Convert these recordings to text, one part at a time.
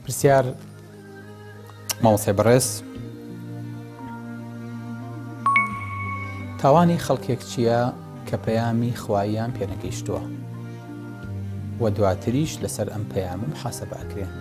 پرسیار مامۆستای بەڕێز تاوانی خەڵکێک چییە کە پەیامی خواییان پێنەگەیشتووە و دواتریش لەسەر ئەم پەیامە محاسەبە ئەکرێن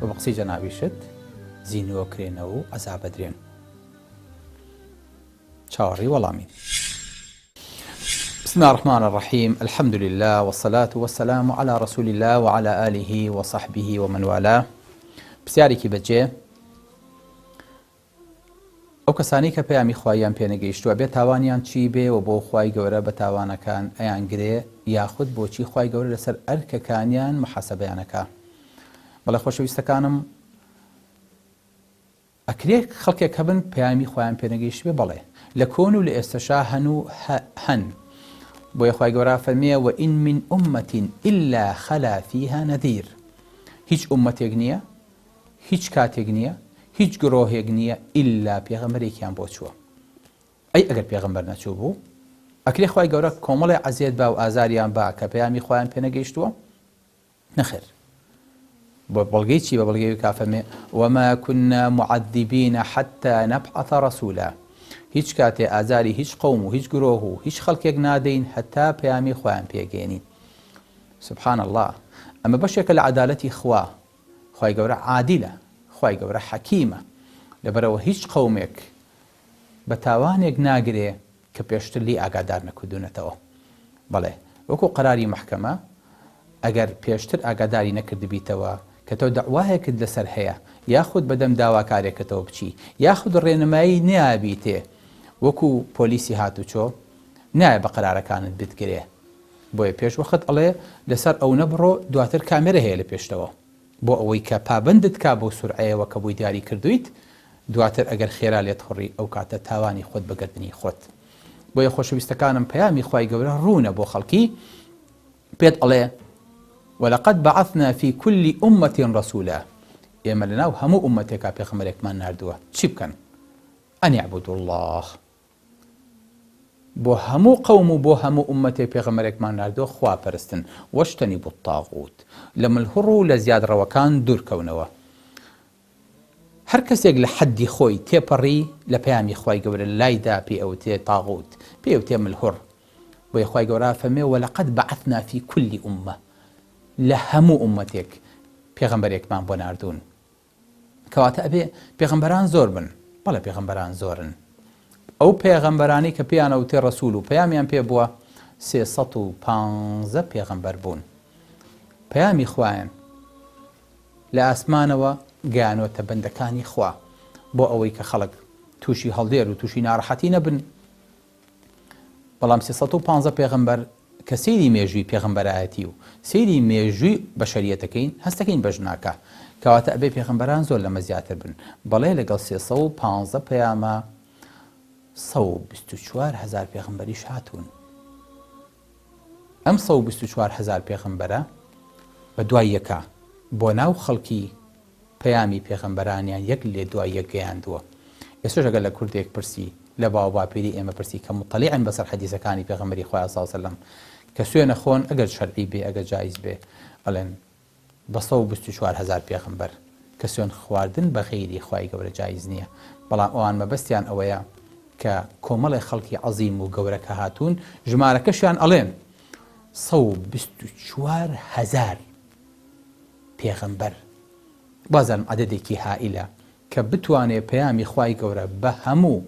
و بە قسەی جەنابیشت زینووەکرێنەوە و ئەزابەدرێن. چاوەڕێی وەڵامی. بسم الله الرحمن الرحيم. الحمد لله والصلاة والسلام على رسول الله وعلى آله وصحبه ومن والاه. پرسیارێکی بەجێ ئەو کەسانی کە پەیامی خواییان پێنەگەیشتووە بێت تاوانیان چی بێ و بۆ خوای گەورە بە تاوانەکان ئەیان گرێ یاخود بۆچی خوای گەورە لەسەر ئەرکەکانیان محاسەبەیانەکە. بەڵێ خۆشەویستەکانم ئەکرێ خەڵکێک هەبن پەیامی خوایان پێنەگەیشت بێ بەڵێ لە کۆن و لە ئێستاشا هەن بۆیە خوای گەورە فەرمێ وئین من ئومەة ئیلا خەلا فیها نەذیر. هیچ ئومەتێک نییە، هیچ کاتێک نییە، هیچ گرۆهێک نییە ئیلا پێغەمبەرێکیان بۆ چووە. ئەی ئەگەر پێغەمبەر نەچوو بوو ئەکرێ خوای گەورە کۆمەڵی عەزیەت با و ئازاریان با کە پەیامی خوایان پێنەگەیشتووە؟ نەخێر. بۆ بەڵگەی چی؟ بە بەڵگەی کا فەرمێ وما كنا معذبين حتى نبعث رسولا. هیچ کاتێ ئازاری هیچ قەوم و هیچ گرۆه و هیچ خەڵکێک نادەین هەتا پەیامی خۆیان پێگەێنین. سبحان الله. ئەمە بەشێکە لە عەدالەتی خوا. خوای گەورە عادیلە، خوای گەورە حەکیمە، لەبەرەوە هیچ قەومێک بە تاوانێک ناگرێ کە پێشتر لی ئاگادار نەکردوونەتەوە. بەڵێ وەکو قەراری مەحکەمە ئەگەر پێشتر ئاگاداری نەکردبیتەوە کە تۆ دەعواهێکت لەسەر هەیە یاخود بەدەم داواکارێکەکەتەوە بچی یاخود ڕێنمایی نەیابیتێ وەکو پۆلیسی هاتوچۆ نایە بە قەرارەکانت بتگرێ. بۆیە پێش وەخت ئەڵێ لەسەر ئەو نەبڕۆ دواتر کامێرە هەیە لە پێشتەوە بۆ ئەوەی کە پابندت کا بۆ سورعەیەوە کە بووی دیاری کردویت دواتر ئەگەر خێرا لێت خوڕی ئەو کاتە تاوانی خۆت بەگردنی خۆت. بۆیە خۆشەویستەکانم پەیامی خوای گەورە ڕوونە بۆ خەڵکی پێت ئەڵێ ولقد بعثنا في كل أمة رسولا. ئێمە لەناو هەموو ئومەتێکا پێغەمبەرێکمان ناردووە چی بکەن؟ ئەن یعبودوا الله. بۆ هەموو قەوم و بۆ هەموو ئومەتێک پێغەمبەرێکمان ناردووە خوا پەرستن وەجتەنیبوا الطاغوت. لە ملهوڕ و لە زیادڕەوەکان دوورکەونەوە. هەر کەسێک لە حەدی خۆی تێپەڕی لە پەیامی خوای گەورە لایدا پێ ئەوتێ تاغوت، پێ ئەوتێ ملهوڕ. بۆیە خوای گەورە فەرمێ ولقد بعثنا في كل أمة. لە هەموو ئومەتێک پێغەمبەرێکمان بۆ ناردوون. کەواتە ئەبێ پێغەمبەران زۆر بن. بەڵێ پێغەمبەران زۆرن. ئەو پێغەمبەرانی کە پێیان ئەوتێ ڕەسوول و پەیامیان پێ بووە 315 پێغەمبەر بوون. پەیامی خوایان لە ئاسمانەوە گەیانۆتە بەندەکانی خوا بۆ ئەوەی کە خەڵک تووشی هەڵدێر و تووشی ناڕەحەتی نەبن. بەڵام 315 پێغەمبەر کە سەیری مێژووی پێغەمبەرایەتی و سەیری مێژووی بەشەریەتەکەین هەستەکەین بەژناکە. کەواتە ئەبێ پێغەمبەران زۆر لەمە زیاتر بن. بەڵێ لەگەڵ 315 پەیامە 124,000 پێغەمبەریش هاتوون. ئەم 124,000 پێغەمبەرە بە دوای یەکە بۆ ناو خەڵکی پەیامی پێغەمبەرانیان یەک لێ دوای یەک گەیاندووە. ئێستاش ئەگەر لە کوردێک پرسی لە باو باپیری ئێمە پرسی کە مطەلیعن بەسەر حەدیثەکانی پێغەمبەری خوا صلی الله علیه وسلم کە سوێنە خۆن ئەگەر شەرعی بێ ئەگەر جایز بێ ئەڵێن بە 124,000 پێغەمبەر کە سوێن خواردن بە غەیری خوای گەورە جایز نییە. بەڵام ئەوان مەبەستیان ئەوەیە کە کۆمەڵی خەڵکی عەزیم و گەورەکە هاتوون ژمارەکەشیان ئەڵێن 124,000 پێغەمبەر. بازانم عەدەدێکی هائیلە کە بتوانێ پەیامی خوای گەورە بە هەموو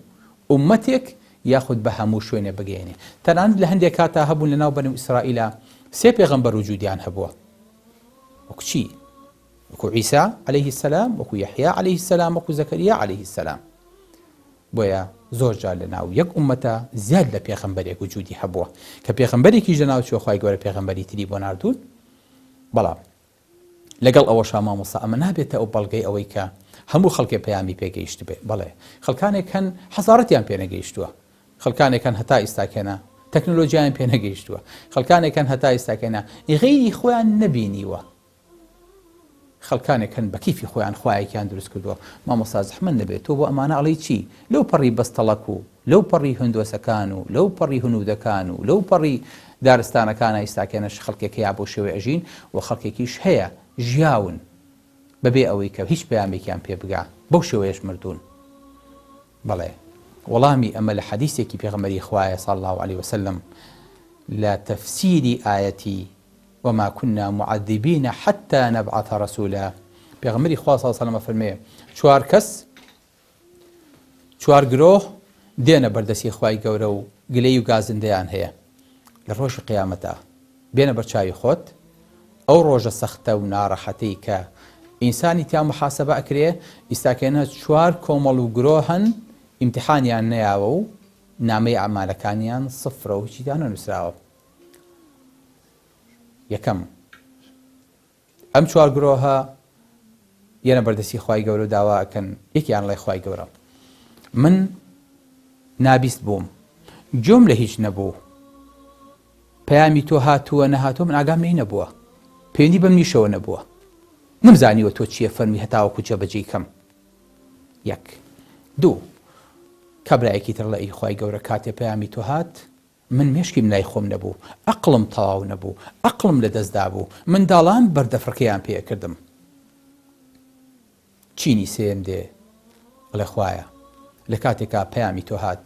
ئومەتێک یاخود بە هەموو شوێنێ بگەێنێ. تەنانەت لە هەندێک کاتا هەبوون لەناو بەنو ئیسرائیلە 3 پێغەمبەر وجودیان هەبووە. وەکو چی؟ وەکو عیسا عەلەیه السەلام، وەکو یەحیا عەلەیه السەلام، وەکو زەکەریا عەلەیه السەلام. بۆیە زۆر جار لەناو یەک ئومەتە زیاد لە پێغەمبەرێک وجودی هەبووە کە پێغەمبەرێکیش لەناو چووە خوای گەورە پێغەمبەری تری بۆ ناردوون. بەڵام لەگەڵ ئەوەشا مامۆستا ئەمە نابێتە ئەو بەڵگەی ئەوەی کە هەموو خەڵکێ پەیامی پێگەیشت بێ. بەڵێ خەڵکانێک هەن حەزارەتیان پێ نەگەیشتووە، خەڵکانێک هەن هەتا ئیستاکێنە تەکنۆلۆژیایان پێ نەگەیشتووە، خەڵکانێک هەن هەتا ئیستاکێنە غەیری خۆیان نەبینیوە، خەڵکانێک هەن بە کیفی خۆیان خوایەکیان دروست کردووە. مامۆستا زەحمەت نەبێت تۆ بۆ ئەمانە ئەڵەی چی؟ لەو پەڕی بەستەڵەک و لەو پەڕی هندۆسەکان و لەو پەڕی هونودەکان و لەو پەڕی دارستانەکانە ئیستاکێنەش خەڵکێک هەیە بۆ شێوەی ئەژین و خەڵکێکیش هەیە ژیاون بەبێ ئەوەی کە هیچ پەیامێکیان پێ بگا بەو شێوەیەش مردوون. بەڵێ وەڵامی ئەمە لە حەدیثێکی پێغەمبەری خوایە صلی الله عليه وسلم لە تەفسیری ئایەتی وما كنا معذبين حتى نبعث رسولا. پێغەمبەری خوا صلی الله عليه وسلم فەرمێ چوار کەس چوار گرۆه دێنە بەردەستی خوای گەورە و گلەی و گازندەیان هەیە لە ڕۆژی قیامەتە بێنە بەرچاوی خۆت. ئەو ڕۆژە سەختە و ناڕەحەتەی کە ئینسانی تیا محاسبە ئەکرێ ئیستاکێنە چوار کۆمەڵ و گرۆ هەن ئیمتحانیان نەیاوە و نامەی ئەعمالەکانیان سفرە و هیچیان نەنووسراوە. یەکەم ئەم چوار گرۆهە یەنە بەردەستی خوای گەورە و داوا ئەکەن یەکیان لای خوای گەورە من نابیست بووم گوێم لە هیچ نەبوو پەیامی تۆ هاتووە نەهاتووە من ئاگام لێی نەبووە پەیوەندی بەم نیشەوە نەبووە نەمزانیوە تۆ چییە فەرمی هەتاوەکو جێبەجێی کەم. یەک دوو کابرایەکی تر لە ئەی خوای گەورە کاتێ پەیامی تۆ هات من مێشکیم لای خۆم نەبوو ئەقڵم تەواو نەبوو ئەقڵم لە دەستدا بوو منداڵان بەردەفڕکەیان پێ کردم. چینی سێم دێ بڵێ خوایە لە کاتێکا پەیامی تۆ هات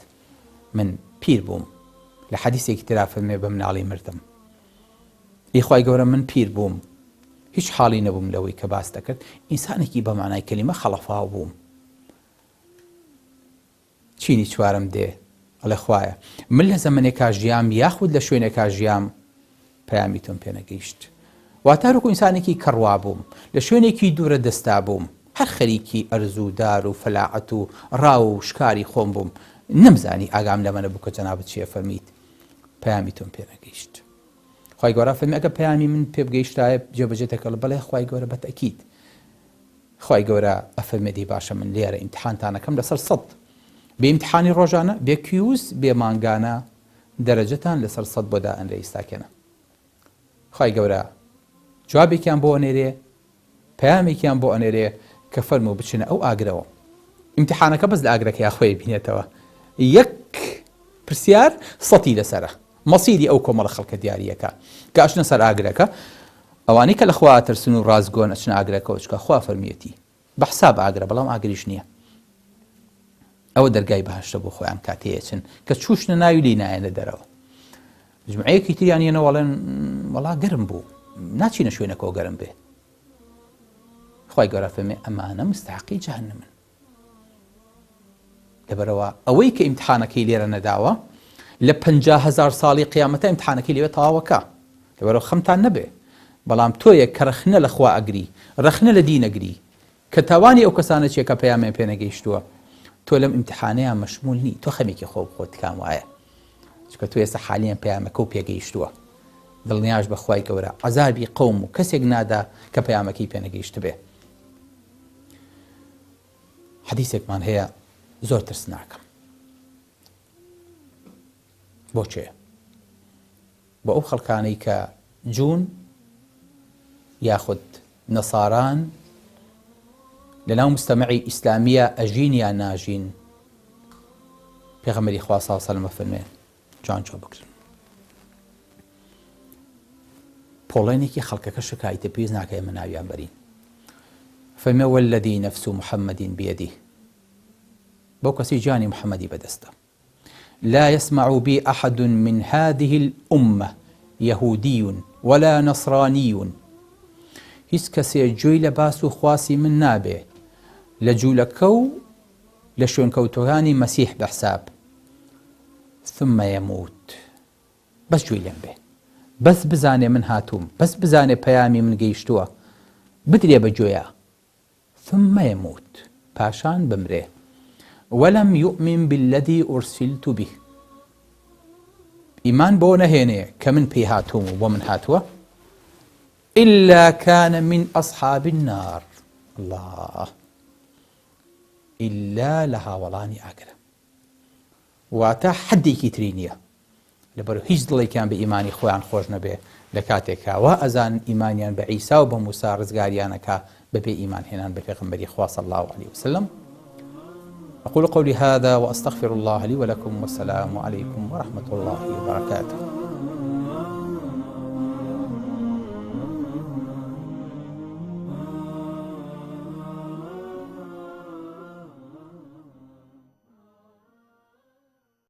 من پیر بووم لە حەدیثێکی ترا فەرمێ بە مناڵی مردم. ئەی خوای گەورە من پیر بووم هیچ حاڵی نەبووم لەوەی کە باس دەکرد ئینسانێکی بە مانای کەلیمە خەڵەفاو بووم. چینی چوارم دێ ئەڵێ خوایە من لە زەمانێکا ژیام یاخود لە شوێنێکا ژیام پەیامی تۆم پێ نەگەیشت واتارۆکو ئینسانێکی کەڕوا بووم لە شوێنێکی دوورە دەستا بووم هەر خەریکی ئەرزوودار و فەلاعەت و ڕاو و شکاری خۆم بووم نەمزانی ئاگام لەمە نەبوو کە جەنابەت چییە فەرمیت پەیامی تۆم پێ نەگەیشت. خوای گەورە فەرمی ئەگە پەیامی من پێ بگەیشتایە جێبەجێتەکەڵ بەڵێ خوای گەورە بەتەکید. خوای گەورە ئەفەرمێدی باشە من لێرە ئیمتحانتانەکەم لەسەر سەد بێ ئیمتحانی ڕۆژانە بێ کیوز بێ مانگانە دەرەجەتان لەسەر سەد بۆ دائەنرێ ئیستاکێنە. خوای گەورە جوابێکیان بۆ ئەنێرێ پەیامێکیان بۆ ئەنێرێ کە فەرموو بچنە ئەو ئاگرەوە ئیمتحانەکە بەس لە ئاگرەکەی خۆی بینێتەوە یەک پرسیار سەتی لەسەرە مەسیری ئەو کۆمەڵە خەڵکە دیاریەکە کە ئەچنە سەر ئاگرەکە ئەوانەی کە لە خوا ترسن و ڕازگۆن ئەچنە ئاگرەکەەوە چکە خوا فەرمیەتی بە حساب ئاگرە بەڵام ئاگریش نییە. ئەوە دەرگای بەهەشتە بۆ خۆیان کاتێچن کە چوشنە ناوی لی نایەنە دەرەوە. جمعەیەکی تریان یەنە وەڵێن وەڵا گەرم بوو ناچینە شوێنەکەەوە گەرم بێ. خوای گەورە فەرمێ ئەمانە مستحقی جەهەنەمن. لەبەرەوە ئەوەی کە ئیمتحانەکەی لێرە نەداوە لە 50,000 ساڵی قیامەتە ئیمتحانەکەی لێوێ تەواوەکە. لەبەرەوە خەمتان نەبێ بەڵام تۆیە کە رەخنە لە خوا ئەگری رەخنە لە دین ئەگری کە تاوانی ئەو کەسانە چێکە پەیامیان پێ نەگەیشتووە تۆ لەم ئیمتحانەیە مەشمول نی تۆ خەمێکی خۆ بخۆت کام وایە چکە تۆ ئێستا حالیان پەیامەکە و پێگەیشتووە دڵنیاش بە خوای گەورە عەزابی قەوم و کەسێک نادا کە پەیامەکەی پێ نەگەیشت بێ. حەدیثێکمان هەیە زۆر ترسناکەم. بۆچێ؟ بۆ ئەو خەڵکانەی کە جوون یاخود نەساران لەناو مستەمەعی ئیسلامیە ئەژین یان ناژین پێغەمبەری خوا صلی الله علیه و سلم فەرمێ جان چۆ بکرن. پۆڵێنێکی خەڵکەکە شکایەتە پێویست ناکە ئێمە ناویان بەرین. فەرمێ والذی نەفس محەممەد بیەدیه بەو کەسی جانی محەممەدی بەدەستە لا يسمع بي أحد من هذه الأمة يهودي ولا نصراني هیچ کەسێ گوێی لە باس و خواسی من نابێ لە جوولەکە و لە شوێنکەوتوەکانی مەسیح بەحساب ثم يموت بەس گوێی لێم بێ بەس بزانێ من هاتووم بەس بزانێ پەیامی من گەیشتووە بدرێ بە گوێیە ثم يموت پاشان بمرێ ولم يؤمن بالذي أرسلت به إيمان بۆ نەهێنێ کە من پێی هاتووم و بۆ من هاتووە إلا كان من أصحاب النار. الله إلا لە هاوڵانی ئاگرە واتە حەدێکی تری نییە لەبەرەوە هیچ دڵێکیان بە ئیمانی خۆیان خۆش نەبێ لە کاتێکا وا ئەزان ئیمانیان بە عیسا و بە موسا ڕزگاریانەکە بەبێ ئیمان هێنان بە پێغەمبەری خوا صلی الله عليه وسلم. أقول قولي هذا وأستغفر الله لي ولكم والسلام عليكم ورحمة الله وبركاته.